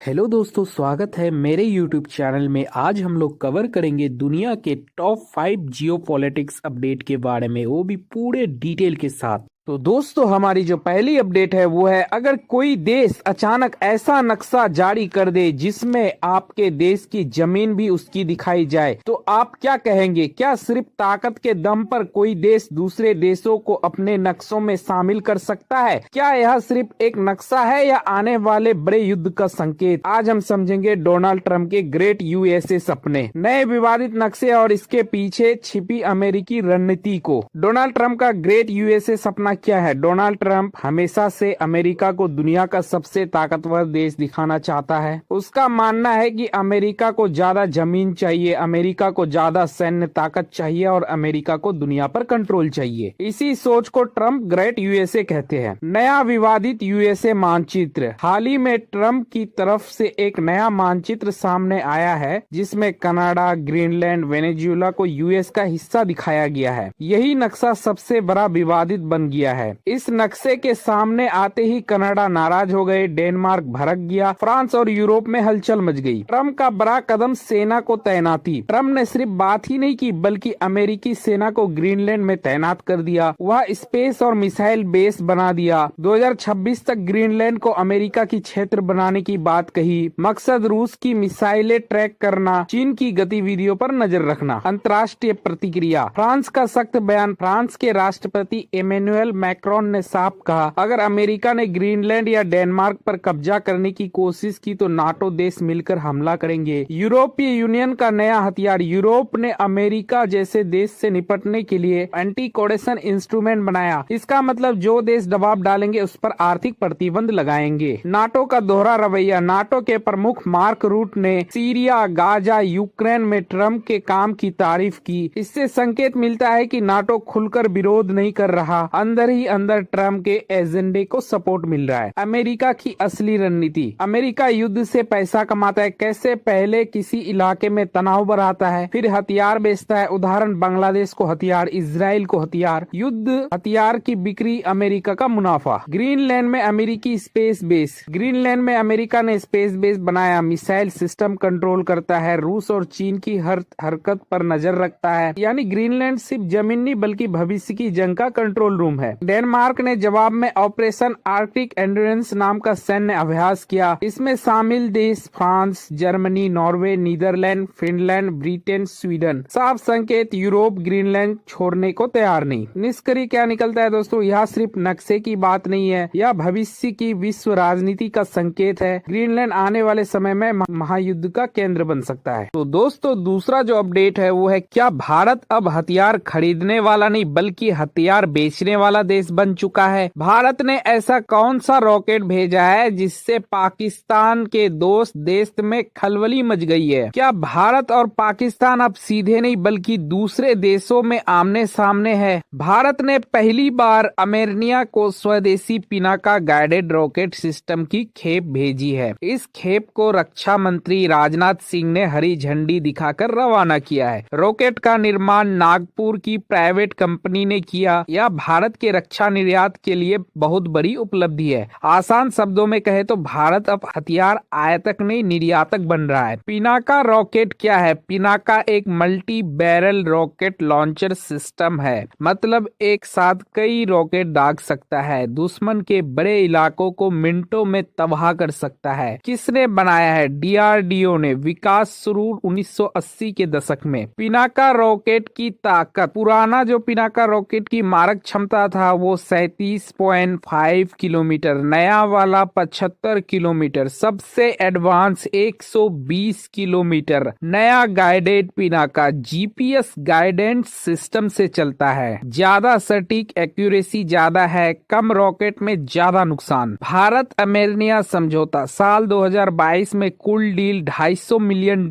Hello दोस्तों, स्वागत है मेरे YouTube चैनल में। आज हम लोग कवर करेंगे दुनिया के टॉप 5 जियो पॉलिटिक्स अपडेट के बारे में, वो भी पूरे डिटेल के साथ। तो दोस्तों, हमारी जो पहली अपडेट है वो है, अगर कोई देश अचानक ऐसा नक्शा जारी कर दे जिसमें आपके देश की जमीन भी उसकी दिखाई जाए तो आप क्या कहेंगे? क्या सिर्फ ताकत के दम पर कोई देश दूसरे देशों को अपने नक्शों में शामिल कर सकता है? क्या यह सिर्फ एक नक्शा है या आने वाले बड़े युद्ध का संकेत? आज हम समझेंगे डोनाल्ड ट्रंप के ग्रेट यूएसए सपने, नए विवादित नक्शे और इसके पीछे छिपी अमेरिकी रणनीति को। डोनाल्ड ट्रंप का ग्रेट यूएसए सपना क्या है? डोनाल्ड ट्रंप हमेशा से अमेरिका को दुनिया का सबसे ताकतवर देश दिखाना चाहता है। उसका मानना है कि अमेरिका को ज्यादा जमीन चाहिए, अमेरिका को ज्यादा सैन्य ताकत चाहिए और अमेरिका को दुनिया पर कंट्रोल चाहिए। इसी सोच को ट्रंप ग्रेट यूएसए कहते हैं। नया विवादित यूएसए मानचित्र। हाल ही में ट्रंप की तरफ से एक नया मानचित्र सामने आया है जिसमें कनाडा, ग्रीनलैंड, वेनेजुएला को यूएस का हिस्सा दिखाया गया है। यही नक्शा सबसे बड़ा विवादित बन गया है। इस नक्शे के सामने आते ही कनाडा नाराज हो गए, डेनमार्क भड़क गया, फ्रांस और यूरोप में हलचल मच गई। ट्रंप का बड़ा कदम, सेना को तैनाती। ट्रंप ने सिर्फ बात ही नहीं की बल्कि अमेरिकी सेना को ग्रीनलैंड में तैनात कर दिया। वह स्पेस और मिसाइल बेस बना दिया। 2026 तक ग्रीनलैंड को अमेरिका की क्षेत्र बनाने की बात कही। मकसद रूस की मिसाइलें ट्रैक करना, चीन की गतिविधियों पर नजर रखना। अंतर्राष्ट्रीय प्रतिक्रिया। फ्रांस का सख्त बयान। फ्रांस के राष्ट्रपति इमैनुअल मैक्रोन ने साफ कहा, अगर अमेरिका ने ग्रीनलैंड या डेनमार्क पर कब्जा करने की कोशिश की तो नाटो देश मिलकर हमला करेंगे। यूरोपीय यूनियन का नया हथियार। यूरोप ने अमेरिका जैसे देश से निपटने के लिए एंटी कोडेशन इंस्ट्रूमेंट बनाया। इसका मतलब जो देश दबाव डालेंगे उस पर आर्थिक प्रतिबंध लगाएंगे। नाटो का दोहरा रवैया। नाटो के प्रमुख मार्क रूट ने सीरिया, गाजा, यूक्रेन में ट्रंप के काम की तारीफ की। इससे संकेत मिलता है कि नाटो खुलकर विरोध नहीं कर रहा, अंदर ही अंदर ट्रंप के एजेंडे को सपोर्ट मिल रहा है। अमेरिका की असली रणनीति। अमेरिका युद्ध से पैसा कमाता है। कैसे? पहले किसी इलाके में तनाव बढ़ाता है, फिर हथियार बेचता है। उदाहरण, बांग्लादेश को हथियार, इजराइल को हथियार। युद्ध हथियार की बिक्री, अमेरिका का मुनाफा। ग्रीनलैंड में अमेरिकी स्पेस बेस। ग्रीनलैंड में अमेरिका ने स्पेस बेस बनाया, मिसाइल सिस्टम कंट्रोल करता है, रूस और चीन की हर हरकत पर नजर रखता है। यानी ग्रीनलैंड सिर्फ जमीन नहीं बल्कि भविष्य की जंग का कंट्रोल रूम है। डेनमार्क ने जवाब में ऑपरेशन आर्कटिक एंड्योरेंस नाम का सैन्य अभ्यास किया। इसमें शामिल देश France, Germany, Norway, Netherlands, Finland, Britain, Sweden. साफ संकेत, यूरोप ग्रीनलैंड छोड़ने को तैयार नहीं। निष्कर्ष क्या निकलता है दोस्तों? यह सिर्फ नक्शे की बात नहीं है, यह भविष्य की विश्व राजनीति का संकेत है। ग्रीनलैंड आने वाले समय में महायुद्ध का केंद्र बन सकता है। तो दोस्तों, दूसरा जो अपडेट है वो है, क्या भारत अब हथियार खरीदने वाला नहीं बल्कि हथियार बेचने वाला देश बन चुका है? भारत ने ऐसा कौन सा रॉकेट भेजा है जिससे पाकिस्तान के दोस्त देश में खलबली मच गई है? क्या भारत और पाकिस्तान अब सीधे नहीं बल्कि दूसरे देशों में आमने सामने है? भारत ने पहली बार अमेरिका को स्वदेशी पिनाका गाइडेड रॉकेट सिस्टम की खेप भेजी है। इस खेप को रक्षा मंत्री राजनाथ सिंह ने हरी झंडी दिखाकर रवाना किया है। रॉकेट का निर्माण नागपुर की प्राइवेट कंपनी ने किया। यह भारत के रक्षा निर्यात के लिए बहुत बड़ी उपलब्धि है। आसान शब्दों में कहे तो भारत अब हथियार आयातक नहीं निर्यातक बन रहा है। पिनाका रॉकेट क्या है? पिनाका एक multi barrel rocket launcher system है। मतलब एक साथ कई रॉकेट दाग सकता है, दुश्मन के बड़े इलाकों को मिनटों में तबाह कर सकता है। किसने बनाया है? डीआरडीओ ने। विकास शुरू 1980 के दशक में। पिनाका रॉकेट की ताकत। पुराना जो पिनाका रॉकेट की मारक क्षमता था वो 37.5 किलोमीटर, नया वाला 75 किलोमीटर, सबसे एडवांस 120 किलोमीटर। नया guided Pinaka GPS guidance system से चलता है। ज्यादा सटीक एक्यूरेसी ज्यादा है, कम रॉकेट में ज्यादा नुकसान। भारत अमेरिका समझौता। साल 2022 में कुल डील $250 मिलियन,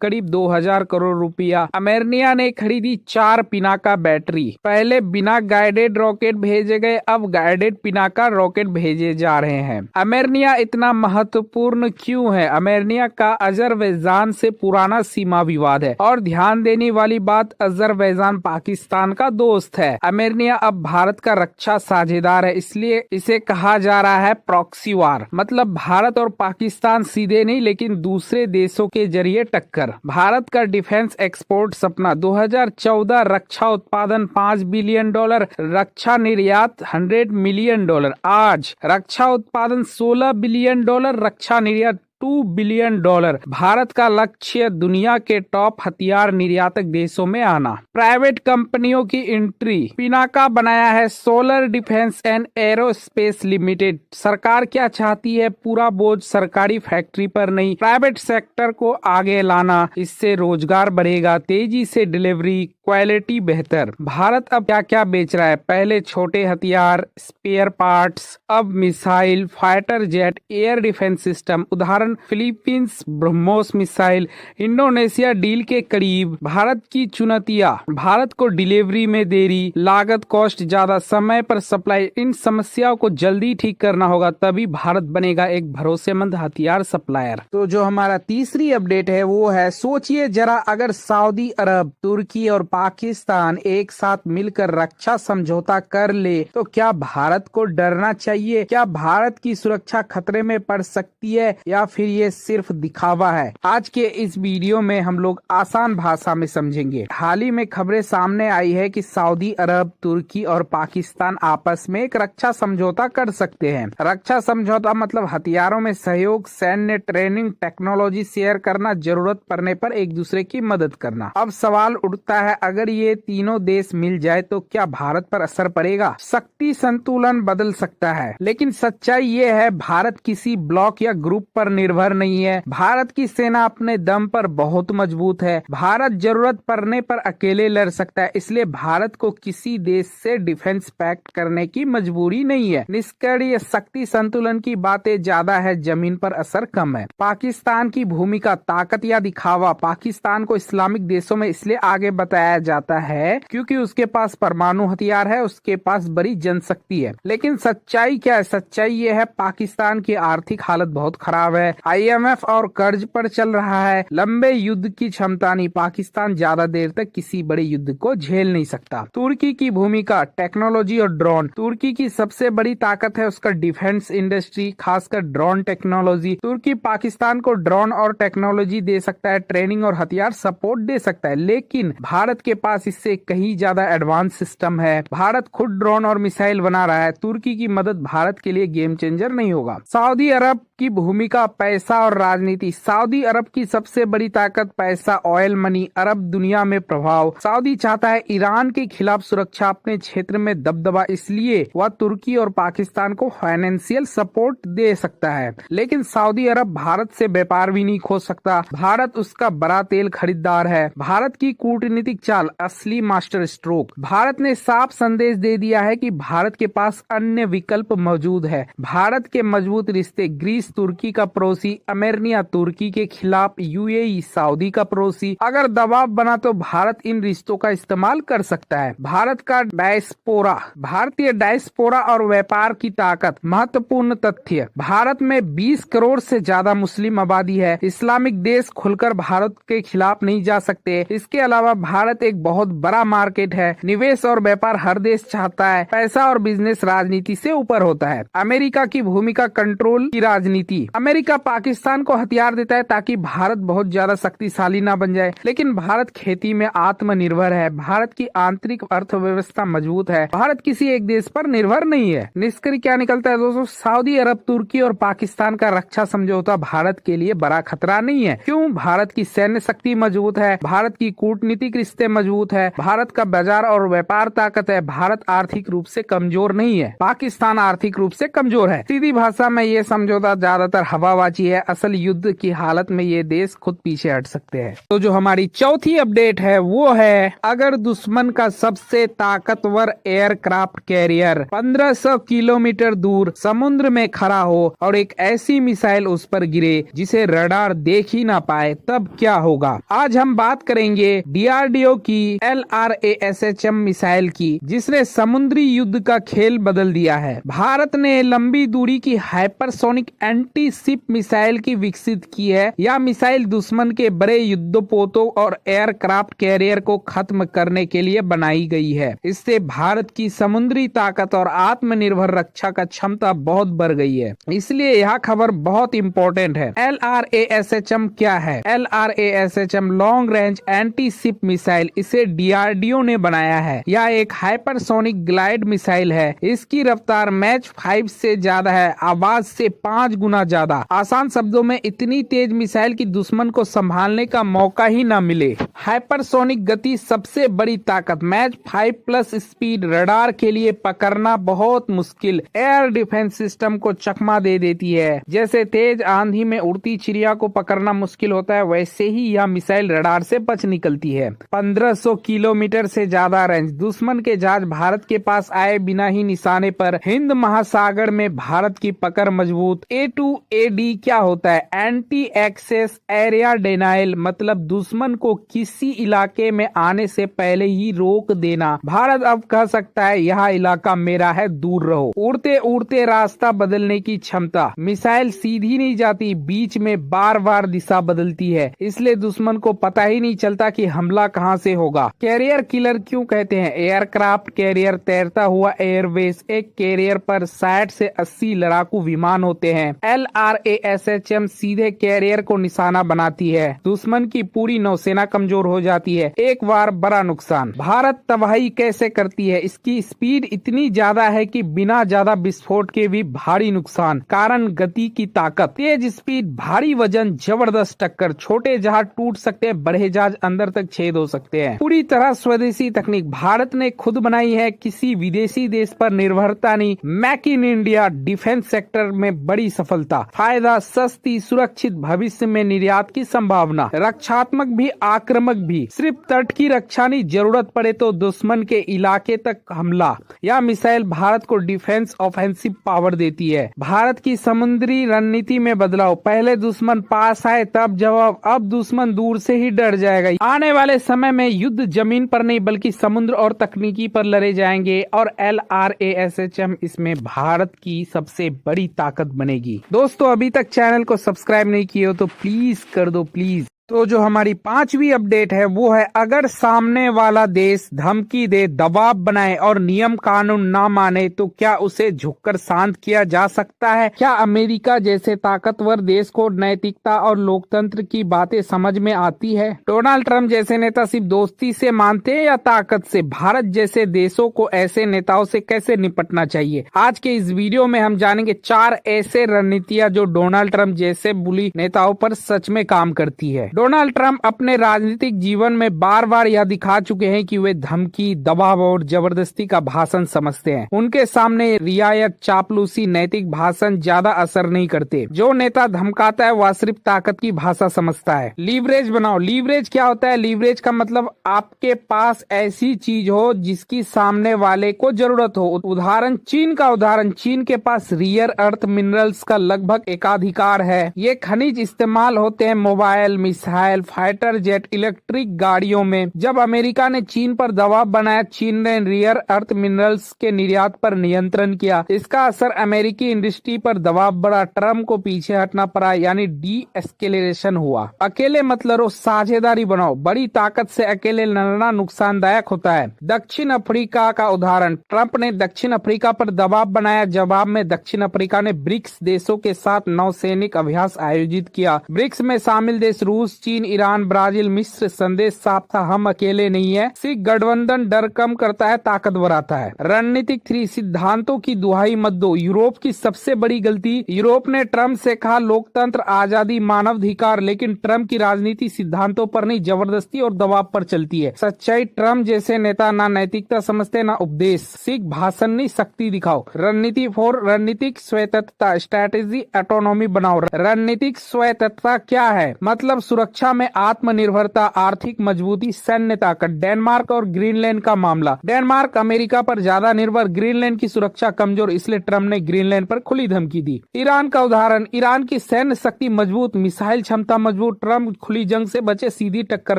करीब 2000 करोड़ रुपया। अमेरिका ने खरीदी 4 पिनाका बैटरी। पहले बिना गाइडेड रॉकेट रॉकेट भेजे गए, अब गाइडेड पिनाका रॉकेट भेजे जा रहे हैं। आर्मेनिया इतना महत्वपूर्ण क्यों है? आर्मेनिया का अजरबैजान से पुराना सीमा विवाद है और ध्यान देने वाली बात, अजरबैजान पाकिस्तान का दोस्त है। आर्मेनिया अब भारत का रक्षा साझेदार है, इसलिए इसे कहा जा रहा है प्रॉक्सी वार। मतलब भारत और पाकिस्तान सीधे नहीं लेकिन दूसरे देशों के जरिए टक्कर। भारत का डिफेंस एक्सपोर्ट सपना 2014 रक्षा उत्पादन $5 बिलियन, रक्षा निर्यात $100 मिलियन। आज रक्षा उत्पादन $16 बिलियन, रक्षा निर्यात $2 बिलियन। भारत का लक्ष्य दुनिया के टॉप हथियार निर्यातक देशों में आना। प्राइवेट कंपनियों की एंट्री। पिनाका बनाया है solar defence and aerospace limited. सरकार क्या चाहती है? पूरा बोझ सरकारी फैक्ट्री पर नहीं, प्राइवेट सेक्टर को आगे लाना। इससे रोजगार बढ़ेगा, तेजी से डिलीवरी, क्वालिटी बेहतर। भारत अब क्या क्या बेच रहा है? पहले छोटे हथियार, स्पेयर पार्ट्स, अब missile, fighter jet, air defence system. उदाहरण Philippines BrahMos missile, Indonesia deal के करीब। भारत की चुनौतियां, भारत को डिलीवरी में देरी, लागत कॉस्ट ज्यादा, समय पर सप्लाई। इन समस्याओं को जल्दी ठीक करना होगा, तभी भारत बनेगा एक भरोसेमंद हथियार सप्लायर। तो जो हमारा तीसरी अपडेट है वो है, सोचिए जरा अगर सऊदी अरब, तुर्की और पाकिस्तान एक साथ मिलकर रक्षा समझौता कर ले तो क्या भारत को डरना चाहिए? क्या भारत की सुरक्षा खतरे में पड़ सकती है या फिर ये सिर्फ दिखावा है? आज के इस वीडियो में हम लोग आसान भाषा में समझेंगे। हाल ही में खबरें सामने आई है कि सऊदी अरब, तुर्की और पाकिस्तान आपस में एक रक्षा समझौता कर सकते हैं। रक्षा समझौता मतलब हथियारों में सहयोग, सैन्य ट्रेनिंग, टेक्नोलॉजी शेयर करना, जरूरत पड़ने पर एक दूसरे की मदद करना। अब सवाल उठता है, अगर ये तीनों देश मिल जाए तो क्या भारत पर असर पड़ेगा? शक्ति संतुलन बदल सकता है, लेकिन सच्चाई ये है भारत किसी ब्लॉक या ग्रुप पर निर्भर नहीं है। भारत की सेना अपने दम पर बहुत मजबूत है। भारत जरूरत पड़ने पर अकेले लड़ सकता है, इसलिए भारत को किसी देश से डिफेंस पैक्ट करने की मजबूरी नहीं है। निष्क्रिय शक्ति संतुलन की बातें ज्यादा है, जमीन पर असर कम है। पाकिस्तान की भूमिका, ताकत या दिखावा। पाकिस्तान को इस्लामिक देशों में इसलिए आगे बताया जाता है क्योंकि उसके पास परमाणु हथियार है, उसके पास बड़ी जनशक्ति है। लेकिन सच्चाई क्या है? सच्चाई ये है पाकिस्तान की आर्थिक हालत बहुत खराब है, IMF और कर्ज पर चल रहा है, लंबे युद्ध की क्षमता नहीं, पाकिस्तान ज्यादा देर तक किसी बड़े युद्ध को झेल नहीं सकता। तुर्की की भूमिका, टेक्नोलॉजी और ड्रोन। तुर्की की सबसे बड़ी ताकत है उसका डिफेंस इंडस्ट्री, खासकर ड्रोन टेक्नोलॉजी। तुर्की पाकिस्तान को ड्रोन और टेक्नोलॉजी दे सकता है, ट्रेनिंग और हथियार सपोर्ट दे सकता है, लेकिन भारत के पास इससे कहीं ज्यादा एडवांस सिस्टम है। भारत खुद ड्रोन और मिसाइल बना रहा है। तुर्की की मदद भारत के लिए गेम चेंजर नहीं होगा। सऊदी अरब की भूमिका, पैसा और राजनीति। सऊदी अरब की सबसे बड़ी ताकत पैसा, ऑयल मनी, अरब दुनिया में प्रभाव। सऊदी चाहता है ईरान के खिलाफ सुरक्षा, अपने क्षेत्र में दबदबा, इसलिए वह तुर्की और पाकिस्तान को फाइनेंशियल सपोर्ट दे सकता है। लेकिन सऊदी अरब भारत से व्यापार भी नहीं खोज सकता। भारत उसका बड़ा तेल खरीदार है। भारत की कूटनीतिक चाल, असली मास्टर स्ट्रोक। भारत ने साफ संदेश दे दिया है कि भारत के पास अन्य विकल्प मौजूद है। भारत के मजबूत रिश्ते, ग्रीस तुर्की का पड़ोसी, आर्मेनिया तुर्की के खिलाफ, UAE सऊदी का पड़ोसी। अगर दबाव बना तो भारत इन रिश्तों का इस्तेमाल कर सकता है। भारत का डायस्पोरा, भारतीय डायस्पोरा और व्यापार की ताकत। महत्वपूर्ण तथ्य, भारत में 20 करोड़ से ज्यादा मुस्लिम आबादी है। इस्लामिक देश खुलकर भारत के खिलाफ नहीं जा सकते। इसके अलावा भारत एक बहुत बड़ा मार्केट है। निवेश और व्यापार हर देश चाहता है। पैसा और बिजनेस राजनीति से ऊपर होता है। अमेरिका की भूमिका, कंट्रोल की राजनीति। अमेरिका पाकिस्तान को हथियार देता है ताकि भारत बहुत ज्यादा शक्तिशाली ना बन जाए, लेकिन भारत खेती में आत्मनिर्भर है। भारत की आंतरिक अर्थव्यवस्था मजबूत है। भारत किसी एक देश पर निर्भर नहीं है। निष्कर्ष क्या निकलता है दोस्तों? सऊदी अरब, तुर्की और पाकिस्तान का रक्षा समझौता भारत के लिए बड़ा खतरा नहीं है। क्यों? भारत की सैन्य शक्ति मजबूत है, भारत की कूटनीतिक रिश्ते मजबूत है, भारत का बाजार और व्यापार ताकत है। भारत आर्थिक रूप से कमजोर नहीं है, पाकिस्तान आर्थिक रूप से कमजोर है। सीधी भाषा में ये समझौता ज्यादातर हवाबाजी बाची है, असल युद्ध की हालत में ये देश खुद पीछे हट सकते हैं। तो जो हमारी चौथी अपडेट है वो है, अगर दुश्मन का सबसे ताकतवर एयरक्राफ्ट कैरियर 1500 किलोमीटर दूर समुद्र में खड़ा हो और एक ऐसी मिसाइल उस पर गिरे जिसे रडार देख ही ना पाए, तब क्या होगा। आज हम बात करेंगे DRDO की LRASHM मिसाइल की, जिसने समुद्री युद्ध का खेल बदल दिया है। भारत ने लंबी दूरी की हाइपरसोनिक एंटी शिप मिसाइल की विकसित की है। यह मिसाइल दुश्मन के बड़े युद्धपोतों और एयरक्राफ्ट कैरियर को खत्म करने के लिए बनाई गई है। इससे भारत की समुद्री ताकत और आत्मनिर्भर रक्षा का क्षमता बहुत बढ़ गई है, इसलिए यह खबर बहुत इंपॉर्टेंट है। LRASHM क्या है? LRASHM long range anti ship missile, इसे DRDO ने बनाया है। यह एक हाइपरसोनिक ग्लाइड मिसाइल है। इसकी रफ्तार मैच 5 से ज्यादा है, आवाज से 5 गुना ज्यादा। आसान शब्दों में इतनी तेज मिसाइल की दुश्मन को संभालने का मौका ही ना मिले। हाइपरसोनिक गति, सबसे बड़ी ताकत, मैच 5+ स्पीड, रडार के लिए पकड़ना बहुत मुश्किल, एयर डिफेंस सिस्टम को चकमा दे देती है। जैसे तेज आंधी में उड़ती चिड़िया को पकड़ना मुश्किल होता है, वैसे ही यह मिसाइल रडार से बच निकलती है। 1500 किलोमीटर से ज्यादा रेंज, दुश्मन के जहाज भारत के पास आए बिना ही निशाने पर। हिंद महासागर में भारत की पकड़ मजबूत। A2AD क्या होता है? एंटी एक्सेस एरिया डिनाइल, मतलब दुश्मन को किसी इलाके में आने से पहले ही रोक देना। भारत अब कह सकता है यह इलाका मेरा है, दूर रहो। उड़ते उड़ते रास्ता बदलने की क्षमता, मिसाइल सीधी नहीं जाती, बीच में बार बार दिशा बदलती है, इसलिए दुश्मन को पता ही नहीं चलता कि हमला कहां से होगा। कैरियर किलर क्यों कहते हैं? एयरक्राफ्ट कैरियर, तैरता हुआ एयरवेस। एक कैरियर पर 60 से 80 लड़ाकू विमान होते हैं। LRASHM सीधे कैरियर को निशाना बनाती है, दुश्मन की पूरी नौसेना कमजोर हो जाती है। एक बार बड़ा नुकसान। भारत तबाही कैसे करती है? इसकी स्पीड इतनी ज्यादा है कि बिना ज्यादा विस्फोट के भी भारी नुकसान। कारण गति की ताकत, तेज स्पीड, भारी वजन, जबरदस्त टक्कर। छोटे जहाज टूट सकते हैं, बड़े जहाज अंदर तक छेद हो सकते हैं। पूरी तरह स्वदेशी तकनीक भारत ने खुद बनाई है, किसी विदेशी देश पर निर्भरता नहीं। Make in India, defence sector में बड़ी सफलता। फायदा, सस्ती, सुरक्षित, भविष्य में निर्यात की संभावना। रक्षात्मक भी, आक्रामक भी, सिर्फ तट की रक्षा नहीं, जरूरत पड़े तो दुश्मन के इलाके तक हमला। यह मिसाइल भारत को डिफेंस ऑफेंसिव पावर देती है। भारत की समुद्री रणनीति में बदलाव, पहले दुश्मन पास आए तब जवाब, अब दुश्मन दूर से ही डर जाएगा। आने वाले समय में युद्ध जमीन पर नहीं बल्कि समुद्र और तकनीकी पर लड़े जाएंगे और LRASHM इसमें भारत की सबसे बड़ी ताकत बनेगी। दोस्तों, अभी तक चैनल को सब्सक्राइब नहीं किए हो तो प्लीज कर दो, प्लीज। तो जो हमारी 5वीं अपडेट है वो है, अगर सामने वाला देश धमकी दे, दबाव बनाए और नियम कानून ना माने तो क्या उसे झुककर शांत किया जा सकता है? क्या अमेरिका जैसे ताकतवर देश को नैतिकता और लोकतंत्र की बातें समझ में आती है? डोनाल्ड ट्रंप जैसे नेता सिर्फ दोस्ती से मानते हैं या ताकत से? भारत जैसे देशों को ऐसे नेताओं से कैसे निपटना चाहिए? आज के इस वीडियो में हम जानेंगे 4 ऐसे रणनीतियां जो डोनाल्ड ट्रंप जैसे बुली नेताओं पर सच में काम करती है। डोनाल्ड ट्रंप अपने राजनीतिक जीवन में बार बार यह दिखा चुके हैं कि वे धमकी, दबाव और जबरदस्ती का भाषण समझते हैं। उनके सामने रियायत, चापलूसी, नैतिक भाषण ज्यादा असर नहीं करते। जो नेता धमकाता है वह सिर्फ ताकत की भाषा समझता है। लीवरेज बनाओ। लीवरेज क्या होता है? लीवरेज का मतलब आपके पास ऐसी चीज हो जिसकी सामने वाले को जरूरत हो। उदाहरण, चीन का उदाहरण, चीन के पास रियर अर्थ मिनरल्स का लगभग एकाधिकार है। ये खनिज इस्तेमाल होते हैं mobile, missile, fighter jet, electric गाड़ियों में। जब अमेरिका ने चीन पर दबाव बनाया, चीन ने रियर अर्थ मिनरल्स के निर्यात पर नियंत्रण किया। इसका असर अमेरिकी इंडस्ट्री पर दबाव बढ़ा, ट्रम्प को पीछे हटना पड़ा, यानी डी एस्केलेशन हुआ। अकेले मत लड़ो, साझेदारी बनाओ। बड़ी ताकत से अकेले लड़ना नुकसानदायक होता है। दक्षिण अफ्रीका का उदाहरण, ट्रम्प ने दक्षिण अफ्रीका पर दबाव बनाया, जवाब में दक्षिण अफ्रीका ने ब्रिक्स देशों के साथ नौसैनिक अभ्यास आयोजित किया। ब्रिक्स में शामिल देश रूस, रूस, चीन, ईरान, ब्राजील, मिस्र। संदेश साफ था, हम अकेले नहीं है। सिख गठबंधन डर कम करता है, ताकत बढ़ाता है। रणनीतिक 3, सिद्धांतों की दुहाई मत दो। यूरोप की सबसे बड़ी गलती। यूरोप ने ट्रम्प से कहा लोकतंत्र, आजादी, मानवाधिकार, लेकिन ट्रम्प की राजनीति सिद्धांतों पर नहीं, जबरदस्ती और दबाव पर चलती है। सच्चाई, ट्रम्प जैसे नेता ना नैतिकता समझते ना उपदेश। सिख भाषण नहीं, शक्ति दिखाओ। रणनीति 4, रणनीतिक स्वायत्तता, स्ट्रैटेजी ऑटोनॉमी बनाओ। रणनीतिक स्वायत्तता क्या है? मतलब सुरक्षा में आत्मनिर्भरता, आर्थिक मजबूती, सैन्य ताकत। डेनमार्क और ग्रीनलैंड का मामला। डेनमार्क अमेरिका पर ज्यादा निर्भर, ग्रीनलैंड की सुरक्षा कमजोर, इसलिए ट्रम्प ने ग्रीनलैंड पर खुली धमकी दी। ईरान का उदाहरण, ईरान की सैन्य शक्ति मजबूत, मिसाइल क्षमता मजबूत, ट्रम्प खुली जंग से बचे, सीधी टक्कर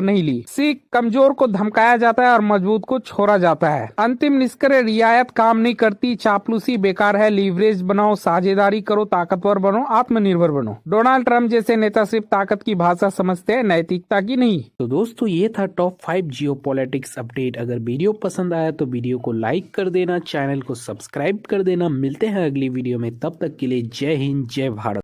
नहीं ली। सिख कमजोर को धमकाया जाता है और मजबूत को छोड़ा जाता है। अंतिम निष्कर्ष, रियायत काम नहीं करती, चापलूसी बेकार है, लीवरेज बनाओ, साझेदारी करो, ताकतवर बनो, आत्मनिर्भर बनो। डोनाल्ड ट्रम्प जैसे नेता सिर्फ ताकत की भाषा समझते हैं, नैतिकता की नहीं। तो दोस्तों ये था टॉप 5 जियोपॉलिटिक्स अपडेट। अगर वीडियो पसंद आया तो वीडियो को लाइक कर देना, चैनल को सब्सक्राइब कर देना। मिलते हैं अगली वीडियो में, तब तक के लिए जय हिंद, जय भारत।